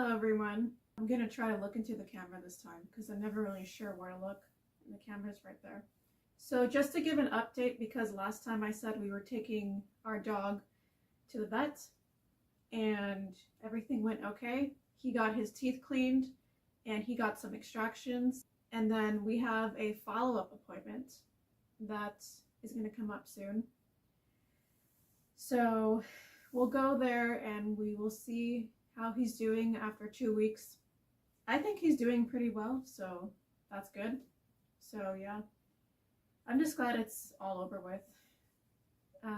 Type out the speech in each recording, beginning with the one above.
Hello everyone. I'm going to try to look into the camera this time because I'm never really sure where to look. And the camera's right there. So just to give an update, because last time I said we were taking our dog to the vet and everything went okay. He got his teeth cleaned and he got some extractions, and then we have a follow-up appointment that is going to come up soon. So we'll go there and we will see how he's doing after 2 weeks. I think he's doing pretty well, so that's good. So yeah, I'm just glad it's all over with.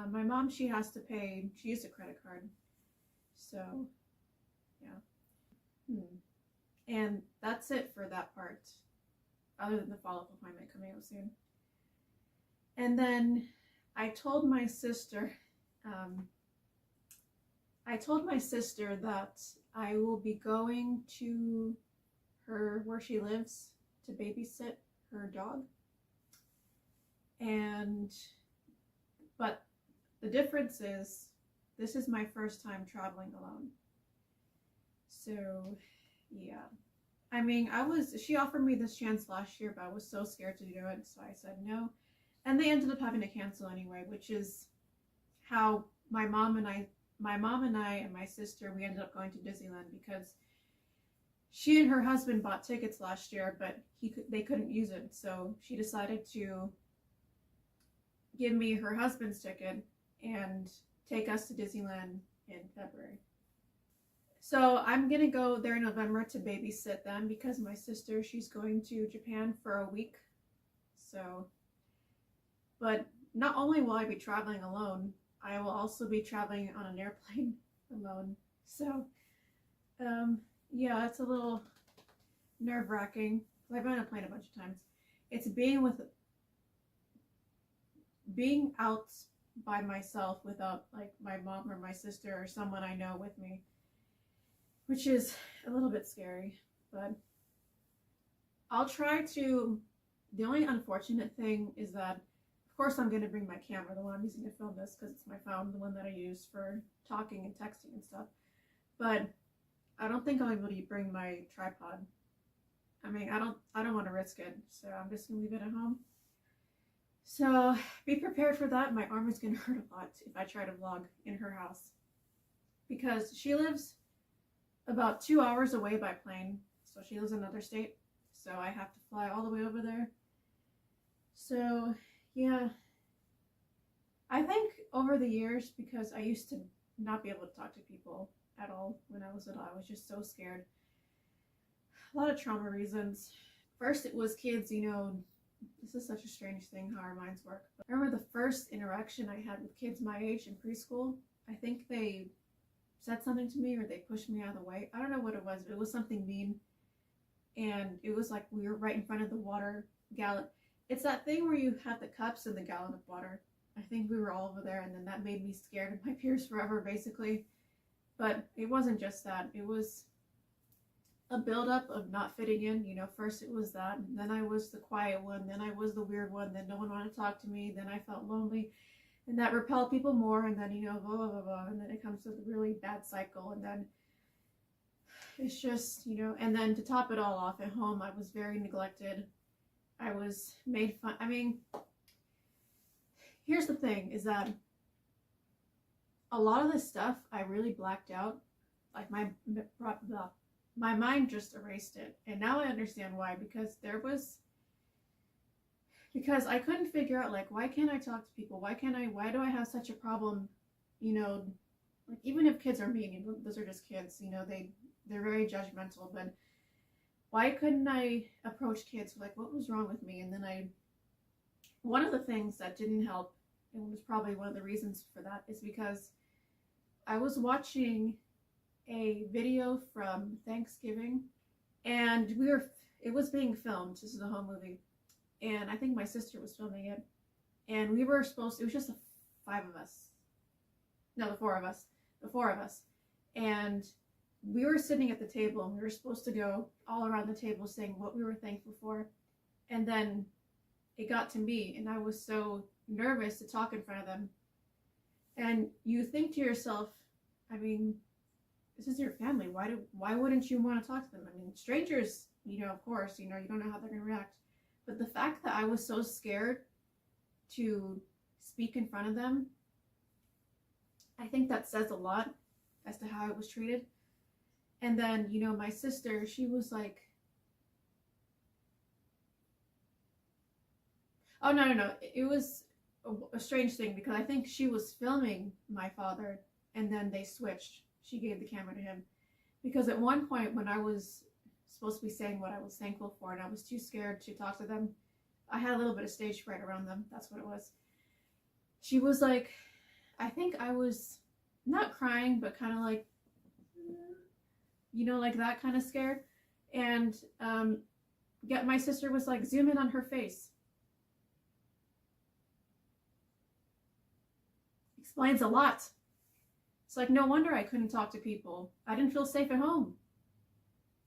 My mom, she has to pay, she used a credit card, so yeah. And that's it for that part, other than the follow-up appointment coming up soon. And then I told my sister that I will be going to her where she lives to babysit her dog. But the difference is, this is my first time traveling alone. So yeah, I mean, she offered me this chance last year, but I was so scared to do it, so I said no. And they ended up having to cancel anyway, which is how my mom and I and my sister, we ended up going to Disneyland, because she and her husband bought tickets last year, but they couldn't use it, so she decided to give me her husband's ticket and take us to Disneyland in February. So I'm gonna go there in November to babysit them, because my sister, she's going to Japan for a week. So, but not only will I be traveling alone, I will also be traveling on an airplane alone. So, yeah, it's a little nerve-wracking. I've been on a plane a bunch of times. It's being out by myself without like my mom or my sister or someone I know with me, which is a little bit scary, but I'll try to. The only unfortunate thing is that, of course, I'm going to bring my camera, the one I'm using to film this, because it's my phone, the one that I use for talking and texting and stuff. But I don't think I'll be able to bring my tripod. I mean, I don't want to risk it, so I'm just going to leave it at home. So be prepared for that. My arm is going to hurt a lot if I try to vlog in her house, because she lives about 2 hours away by plane. So she lives in another state, so I have to fly all the way over there. So yeah, I think over the years, because I used to not be able to talk to people at all when I was little, I was just so scared. A lot of trauma reasons. First, it was kids, you know, this is such a strange thing how our minds work. But I remember the first interaction I had with kids my age in preschool. I think they said something to me or they pushed me out of the way. I don't know what it was, but it was something mean. And it was like we were right in front of the water gallon. It's that thing where you have the cups and the gallon of water. I think we were all over there, and then that made me scared of my peers forever, basically. But it wasn't just that. It was a buildup of not fitting in. You know, first it was that, and then I was the quiet one, then I was the weird one, then no one wanted to talk to me, then I felt lonely, and that repelled people more, and then, you know, blah, blah, blah, blah, and then it comes to the really bad cycle, and then it's just, you know, and then to top it all off, at home, I was very neglected. I was made fun. I mean, here's the thing, is that a lot of this stuff I really blacked out. Like my mind just erased it. And now I understand why, because I couldn't figure out, like, why can't I talk to people? Why do I have such a problem, you know, like, even if kids are mean, you know, those are just kids, you know, they're very judgmental, but why couldn't I approach kids? Like, what was wrong with me? And then one of the things that didn't help, and was probably one of the reasons for that, is because I was watching a video from Thanksgiving, and it was being filmed. This is a home movie, and I think my sister was filming it, and it was just the four of us, and we were sitting at the table, and we were supposed to go all around the table saying what we were thankful for. And then it got to me, and I was so nervous to talk in front of them. And you think to yourself, I mean, this is your family. Why wouldn't you want to talk to them? I mean, strangers, of course, you don't know how they're going to react. But the fact that I was so scared to speak in front of them, I think that says a lot as to how I was treated. And then, my sister, she was like, oh, no. It was a strange thing because I think she was filming my father and then they switched. She gave the camera to him. Because at one point when I was supposed to be saying what I was thankful for and I was too scared to talk to them, I had a little bit of stage fright around them. That's what it was. She was like, I think I was not crying, but kind of like, like that kind of scared. And my sister was like, zoom in on her face. Explains a lot. It's like, no wonder I couldn't talk to people. I didn't feel safe at home.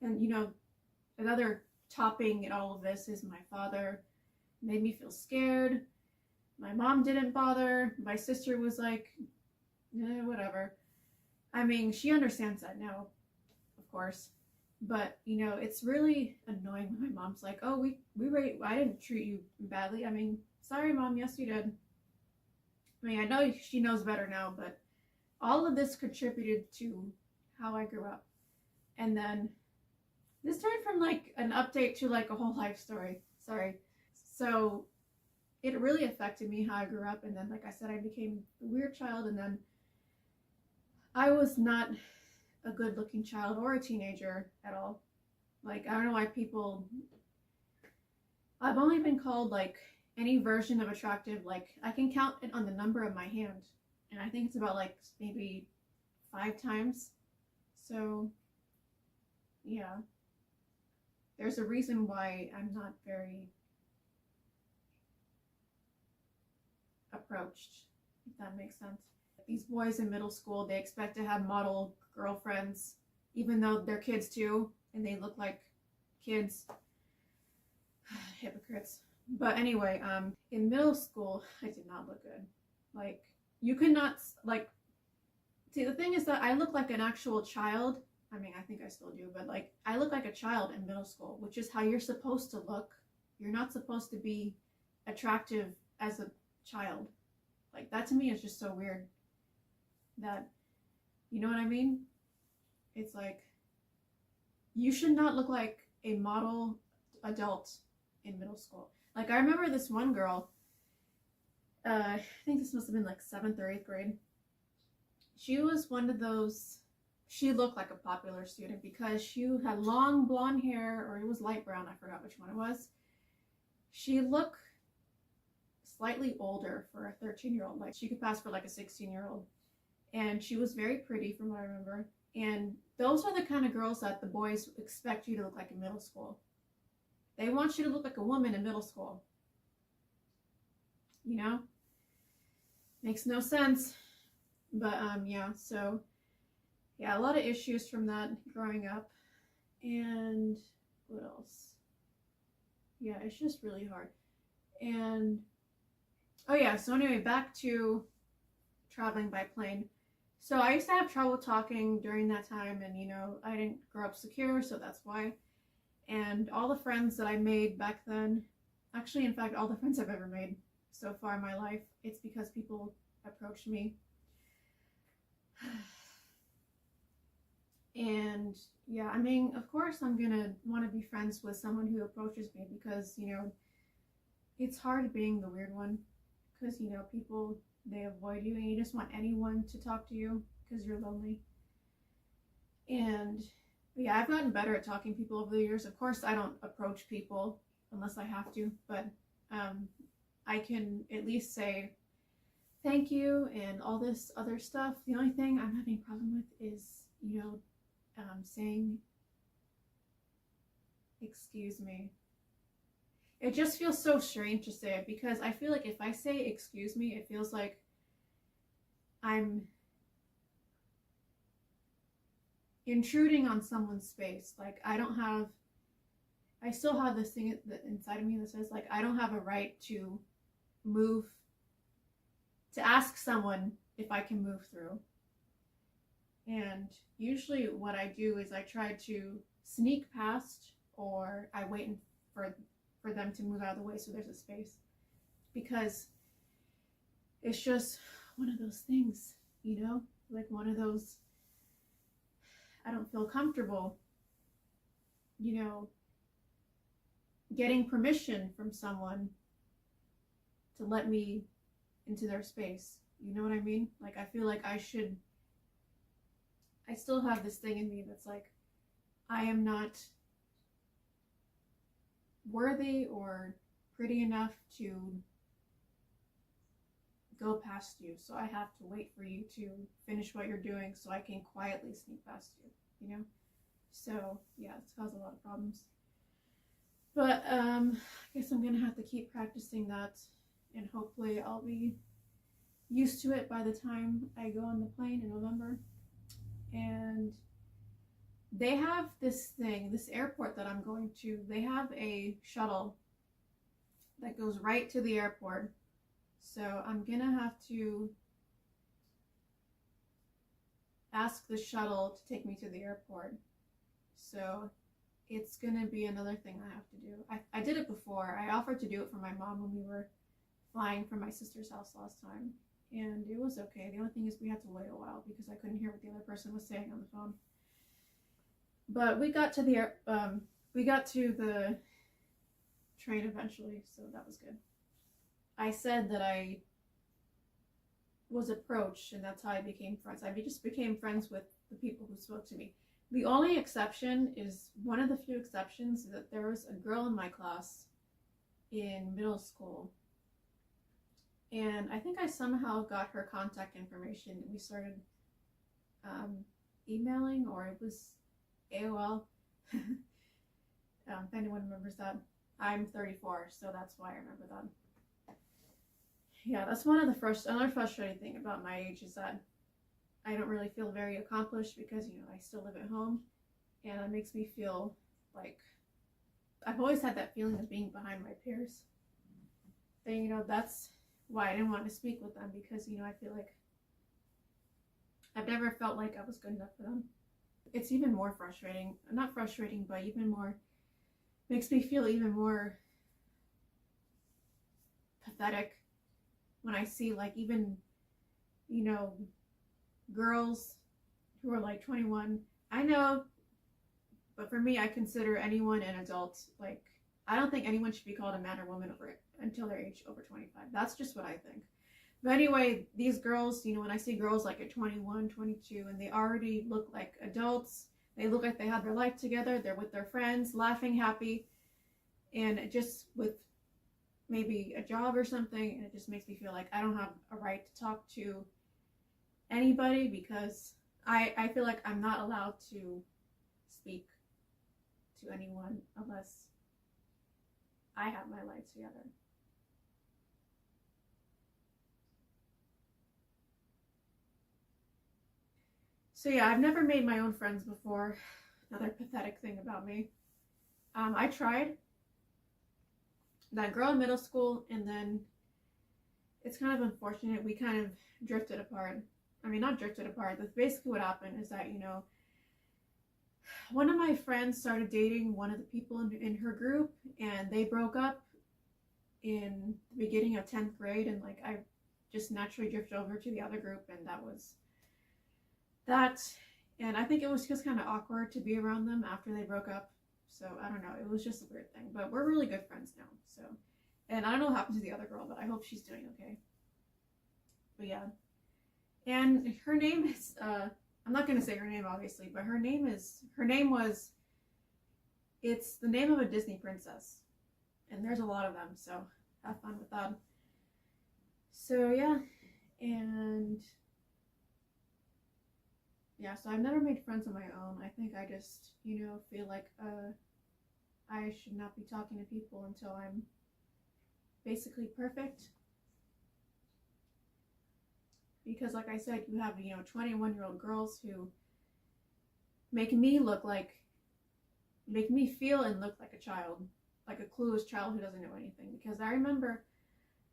And, another topping in all of this is my father made me feel scared. My mom didn't bother. My sister was like, whatever. I mean, she understands that now, of course. But, it's really annoying when my mom's like, oh, I didn't treat you badly. I mean, sorry, Mom. Yes, you did. I mean, I know she knows better now, but all of this contributed to how I grew up. And then this turned from like an update to like a whole life story. Sorry. So it really affected me how I grew up. And then, like I said, I became a weird child. And then I was not a good looking child or a teenager at all. Like, I don't know why I've only been called like any version of attractive. Like, I can count it on the number of my hand. And I think it's about like maybe 5 times. So, yeah. There's a reason why I'm not very approached, if that makes sense. These boys in middle school, they expect to have model girlfriends, even though they're kids too, and they look like kids. Hypocrites. But anyway, in middle school, I did not look good. Like, you could not, like, see, the thing is that I look like an actual child. I mean, I think I still do, but like, I look like a child in middle school, which is how you're supposed to look. You're not supposed to be attractive as a child. Like, that to me is just so weird. That, you know what I mean? It's like, you should not look like a model adult in middle school. Like, I remember this one girl, I think this must have been like 7th or 8th grade. She was one of those, she looked like a popular student because she had long blonde hair, or it was light brown, I forgot which one it was. She looked slightly older for a 13-year-old. Like, she could pass for like a 16-year-old. And she was very pretty from what I remember. And those are the kind of girls that the boys expect you to look like in middle school. They want you to look like a woman in middle school. You know? Makes no sense. But, yeah, so, yeah, a lot of issues from that growing up. And what else? Yeah, it's just really hard. And, oh yeah, so anyway, back to traveling by plane. So I used to have trouble talking during that time, and, you know, I didn't grow up secure, so that's why. And all the friends that I made back then, actually, in fact, all the friends I've ever made so far in my life, it's because people approached me. And yeah, I mean, of course I'm gonna want to be friends with someone who approaches me, because, you know, it's hard being the weird one, because, you know, people, they avoid you and you just want anyone to talk to you because you're lonely. And yeah, I've gotten better at talking to people over the years. Of course, I don't approach people unless I have to, but I can at least say thank you and all this other stuff. The only thing I'm having a problem with is, you know, saying excuse me. It just feels so strange to say it, because I feel like if I say excuse me, it feels like I'm intruding on someone's space. Like, I still have this thing inside of me that says, like, I don't have a right to ask someone if I can move through. And usually what I do is I try to sneak past, or I wait for them to move out of the way so there's a space. Because it's just one of those things, you know? Like one of those, I don't feel comfortable, you know, getting permission from someone to let me into their space. You know what I mean? Like, I feel like I still have this thing in me that's like, I am not worthy or pretty enough to go past you, so I have to wait for you to finish what you're doing so I can quietly sneak past you, you know? So yeah, it's caused a lot of problems. But I guess I'm gonna have to keep practicing that, and hopefully I'll be used to it by the time I go on the plane in November. And they have this thing, this airport that I'm going to, they have a shuttle that goes right to the airport. So I'm gonna have to ask the shuttle to take me to the airport. So it's gonna be another thing I have to do. I did it before. I offered to do it for my mom when we were flying from my sister's house last time, and it was okay. The only thing is we had to wait a while because I couldn't hear what the other person was saying on the phone. But we got to the train eventually, so that was good. I said that I was approached, and that's how I became friends. I just became friends with the people who spoke to me. The only exception is, one of the few exceptions, that there was a girl in my class in middle school, and I think I somehow got her contact information, and we started emailing, or it was AOL. If anyone remembers that. I'm 34, so that's why I remember that. Yeah, that's another frustrating thing about my age, is that I don't really feel very accomplished because, you know, I still live at home, and it makes me feel like I've always had that feeling of being behind my peers. And, you know, that's why I didn't want to speak with them, because, you know, I feel like I've never felt like I was good enough for them. It's even more frustrating, not frustrating, but even more, makes me feel even more pathetic when I see, like, even, you know, girls who are like 21. I know, but for me, I consider anyone an adult. Like, I don't think anyone should be called a man or woman until their age over 25. That's just what I think. But anyway, these girls, you know, when I see girls like at 21, 22, and they already look like adults, they look like they have their life together, they're with their friends, laughing, happy, and just with maybe a job or something, and it just makes me feel like I don't have a right to talk to anybody, because I feel like I'm not allowed to speak to anyone unless I have my life together. So yeah, I've never made my own friends before. Another pathetic thing about me. I tried that girl in middle school, and then it's kind of unfortunate. We kind of drifted apart. I mean, not drifted apart. That's basically what happened, is that, you know, one of my friends started dating one of the people in her group, and they broke up in the beginning of 10th grade, and like I just naturally drifted over to the other group, and that was that. And I think it was just kind of awkward to be around them after they broke up. So I don't know, it was just a weird thing, but we're really good friends now. So, and I don't know what happened to the other girl, but I hope she's doing okay. But yeah, and her name is I'm not gonna say her name obviously, but it's the name of a Disney princess, and there's a lot of them, so have fun with that. So yeah, and yeah, so I've never made friends on my own. I think I just, you know, feel like I should not be talking to people until I'm basically perfect. Because like I said, you have, you know, 21-year-old girls who make me feel and look like a child, like a clueless child who doesn't know anything. Because I remember,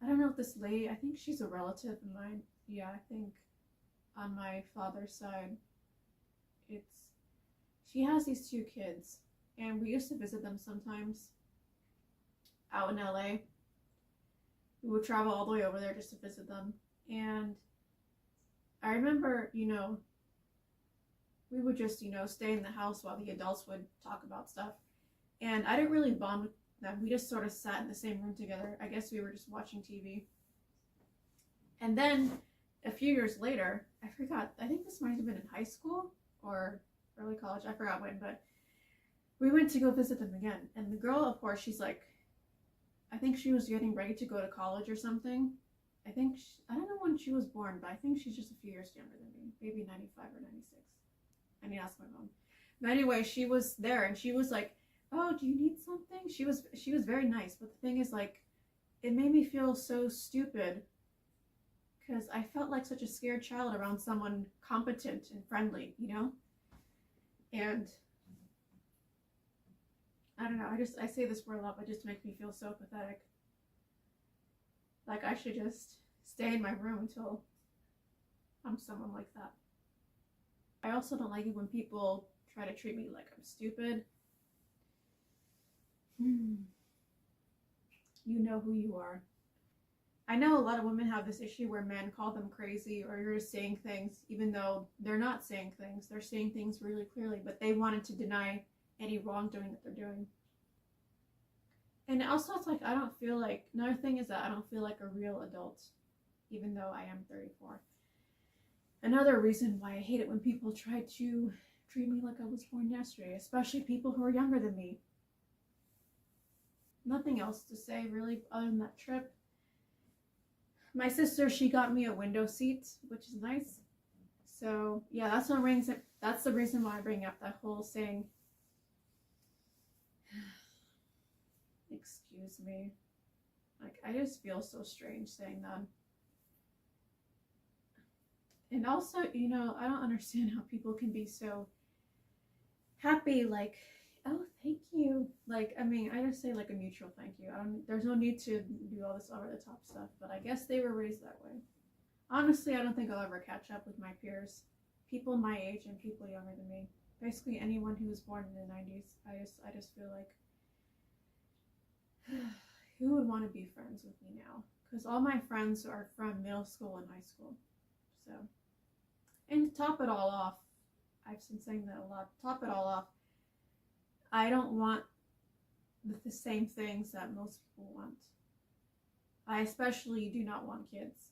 I don't know if this lady, I think she's a relative of mine. Yeah, I think on my father's side. she has these two kids, and we used to visit them sometimes out in LA. We would travel all the way over there just to visit them. And I remember, we would just, stay in the house while the adults would talk about stuff. And I didn't really bond with them. We just sort of sat in the same room together. I guess we were just watching TV. And then a few years later, I forgot, I think this might have been in high school or early college, I forgot when, but we went to go visit them again. And the girl, of course, she's like, I think she was getting ready to go to college or something. I don't know when she was born, but I think she's just a few years younger than me, maybe 95 or 96. I need to ask my mom. But anyway, she was there and she was like, oh, do you need something? She was very nice, but the thing is, like, it made me feel so stupid because I felt like such a scared child around someone competent and friendly, And I don't know, I say this word a lot, but it just makes me feel so pathetic. Like I should just stay in my room until I'm someone like that. I also don't like it when people try to treat me like I'm stupid. You know who you are. I know a lot of women have this issue where men call them crazy or you're just saying things even though they're not saying things. They're saying things really clearly, but they wanted to deny any wrongdoing that they're doing. And also it's like, another thing is that I don't feel like a real adult, even though I am 34. Another reason why I hate it when people try to treat me like I was born yesterday, especially people who are younger than me. Nothing else to say really other than that trip. My sister, she got me a window seat, which is nice. So yeah, that's the reason why I bring up that whole saying. Excuse me. Like, I just feel so strange saying that. And also, I don't understand how people can be so happy, like, oh, thank you. Like, I mean, I just say like a neutral thank you. There's no need to do all this over the top stuff, but I guess they were raised that way. Honestly, I don't think I'll ever catch up with my peers. People my age and people younger than me. Basically anyone who was born in the 90s. I just feel like, who would want to be friends with me now? Because all my friends are from middle school and high school. So, and to top it all off, I've been saying that a lot, top it all off, I don't want the same things that most people want. I especially do not want kids.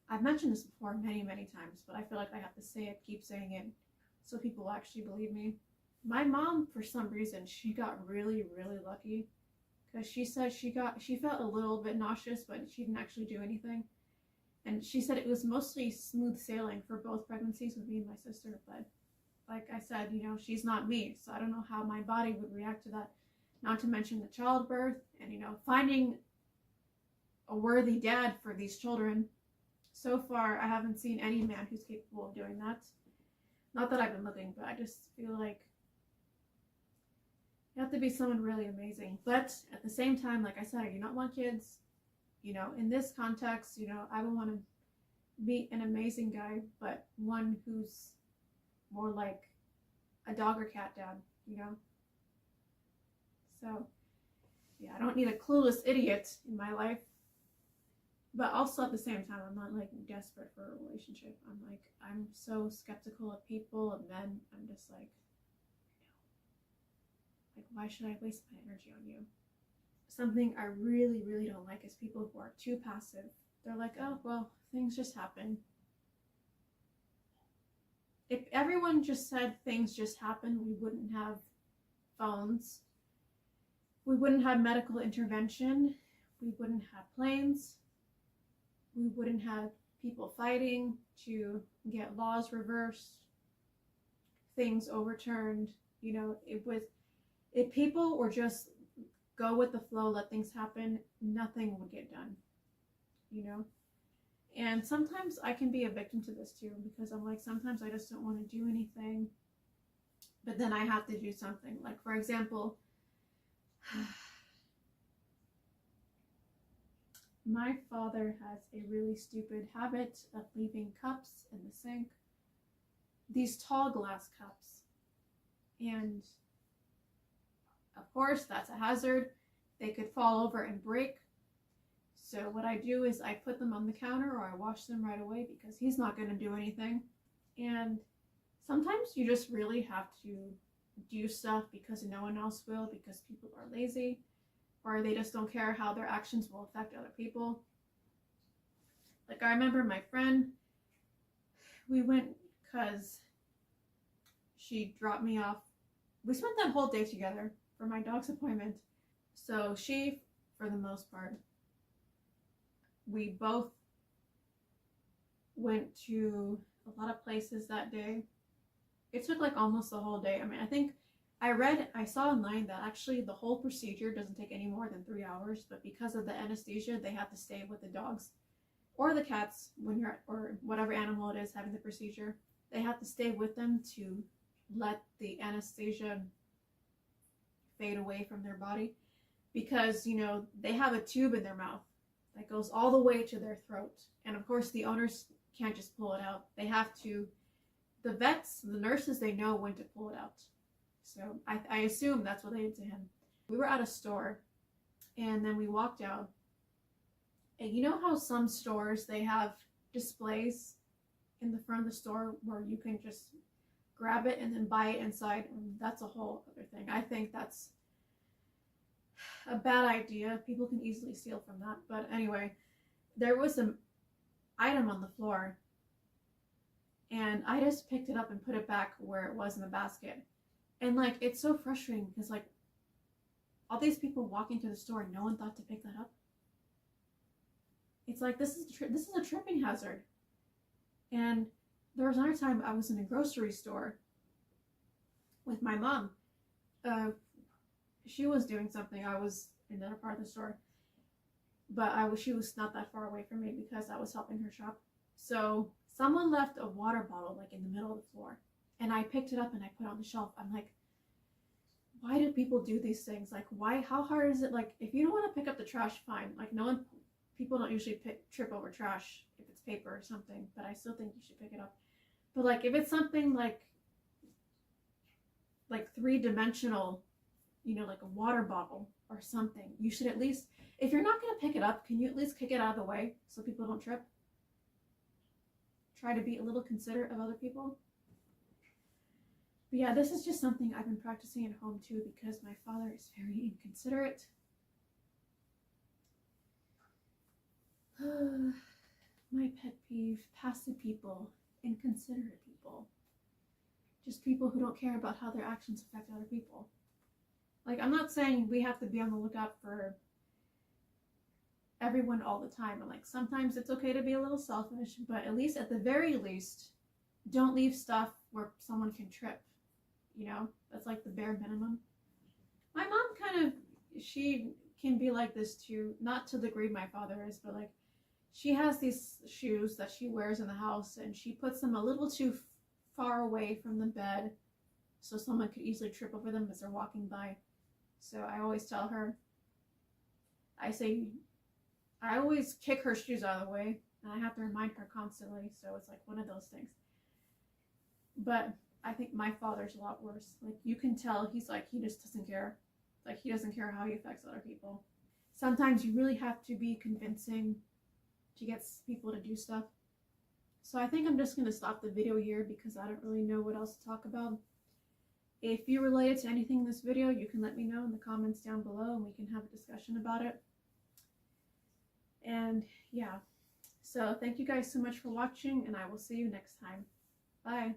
I've mentioned this before many, many times, but I feel like I have to say it, keep saying it, so people will actually believe me. My mom, for some reason, she got really, really lucky. Because she said she felt a little bit nauseous, but she didn't actually do anything. And she said it was mostly smooth sailing for both pregnancies with me and my sister. But like I said, she's not me. So I don't know how my body would react to that. Not to mention the childbirth and, finding a worthy dad for these children. So far, I haven't seen any man who's capable of doing that. Not that I've been looking, but I just feel like you have to be someone really amazing. But at the same time, like I said, I do not want kids. In this context, I would want to be an amazing guy, but one who's more like a dog or cat dad, So, yeah, I don't need a clueless idiot in my life. But also at the same time, I'm not like desperate for a relationship. I'm so skeptical of people, of men. I'm just like, why should I waste my energy on you? Something I really, really don't like is people who are too passive. They're like, oh, well, things just happen. If everyone just said things just happen, we wouldn't have phones. We wouldn't have medical intervention. We wouldn't have planes. We wouldn't have people fighting to get laws reversed, things overturned. If people were just go with the flow, let things happen, nothing would get done, And sometimes I can be a victim to this too, because I'm like, sometimes I just don't want to do anything, but then I have to do something. Like, for example, my father has a really stupid habit of leaving cups in the sink. These tall glass cups. And of course, that's a hazard. They could fall over and break. So what I do is I put them on the counter or I wash them right away because he's not going to do anything. And sometimes you just really have to do stuff because no one else will, because people are lazy or they just don't care how their actions will affect other people. Like I remember my friend, we went because she dropped me off. We spent that whole day together for my dog's appointment. So she, for the most part, we both went to a lot of places that day. It took like almost the whole day. I mean, I think I saw online that actually the whole procedure doesn't take any more than 3 hours, but because of the anesthesia, they have to stay with the dogs or the cats or whatever animal it is having the procedure. They have to stay with them to let the anesthesia fade away from their body because, you know, they have a tube in their mouth that goes all the way to their throat. And of course, the owners can't just pull it out. They have to, the vets, the nurses, they know when to pull it out. So I assume that's what they did to him. We were at a store and then we walked out. And you know how some stores, they have displays in the front of the store where you can just grab it and then buy it inside? And that's a whole other thing. I think that's a bad idea. People can easily steal from that. But anyway, there was an item on the floor and I just picked it up and put it back where it was in the basket. And like, it's so frustrating because like all these people walk into the store and no one thought to pick that up. It's like, this is a tripping hazard. And there was another time I was in a grocery store with my mom. She was doing something. I was in another part of the store, but she was not that far away from me because I was helping her shop. So someone left a water bottle like in the middle of the floor, and I picked it up and I put it on the shelf. I'm like, why do people do these things? Like, why? How hard is it? Like, if you don't want to pick up the trash, fine. Like, people don't usually trip over trash if it's paper or something, but I still think you should pick it up. But like, if it's something like three-dimensional, you know, like a water bottle or something, you should at least, if you're not going to pick it up, can you at least kick it out of the way so people don't trip? Try to be a little considerate of other people. But yeah, this is just something I've been practicing at home too because my father is very inconsiderate. My pet peeve, passive people, inconsiderate people. Just people who don't care about how their actions affect other people. Like, I'm not saying we have to be on the lookout for everyone all the time. And like, sometimes it's okay to be a little selfish, but at least, at the very least, don't leave stuff where someone can trip. You know, that's like the bare minimum. My mom she can be like this too, not to the degree my father is, but like, she has these shoes that she wears in the house and she puts them a little too far away from the bed so someone could easily trip over them as they're walking by. So I always tell her, I always kick her shoes out of the way and I have to remind her constantly. So it's like one of those things. But I think my father's a lot worse. Like, you can tell he's like, he just doesn't care. Like, he doesn't care how he affects other people. Sometimes you really have to be convincing to get people to do stuff. So I think I'm just going to stop the video here because I don't really know what else to talk about. If you related to anything in this video, you can let me know in the comments down below and we can have a discussion about it. And yeah, so thank you guys so much for watching and I will see you next time. Bye.